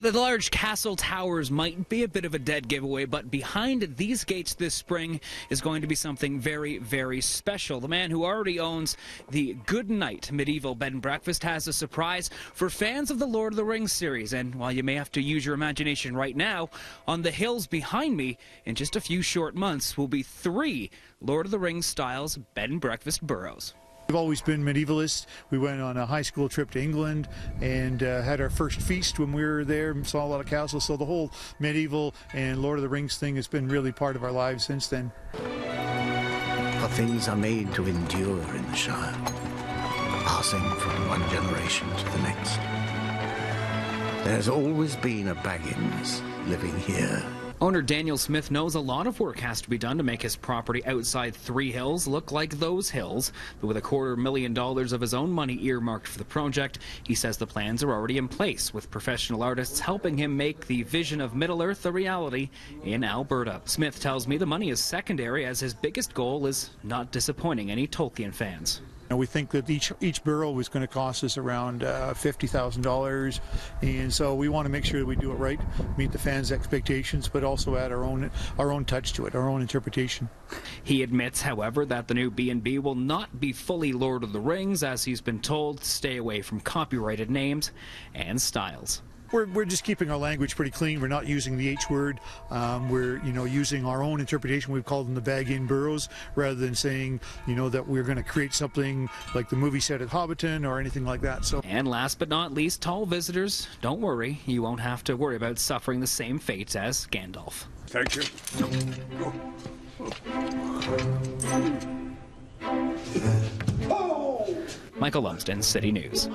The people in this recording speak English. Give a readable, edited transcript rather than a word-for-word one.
The large castle towers might be a bit of a dead giveaway, but behind these gates this spring is going to be something very, very special. The man who already owns the Good Night medieval bed and breakfast has a surprise for fans of the Lord of the Rings series. And while you may have to use your imagination right now, on the hills behind me, in just a few short months, will be 3 Lord of the Rings styles bed and breakfast burrows. We've always been medievalists. We went on a high school trip to England and had our first feast when we were there, saw a lot of castles. So the whole medieval and Lord of the Rings thing has been really part of our lives since then. For things are made to endure in the Shire, passing from one generation to the next. There's always been a Baggins living here. Owner Daniel Smith knows a lot of work has to be done to make his property outside Three Hills look like those hills. But with $250,000 of his own money earmarked for the project, he says the plans are already in place, with professional artists helping him make the vision of Middle-earth a reality in Alberta. Smith tells me the money is secondary, as his biggest goal is not disappointing any Tolkien fans. We think that each burrow is going to cost us around $50,000, and so we want to make sure that we do it right, meet the fans' expectations, but also add our own touch to it, our own interpretation. He admits, however, that the new B&B will not be fully Lord of the Rings, as he's been told to stay away from copyrighted names and styles. We're just keeping our language pretty clean. We're not using the H word. We're using our own interpretation. We've called them the bag-in burrows, rather than saying that we're going to create something like the movie set at Hobbiton or anything like that. So. And last but not least, tall visitors, don't worry. You won't have to worry about suffering the same fates as Gandalf. Thank you. Michael Lumsden, City News.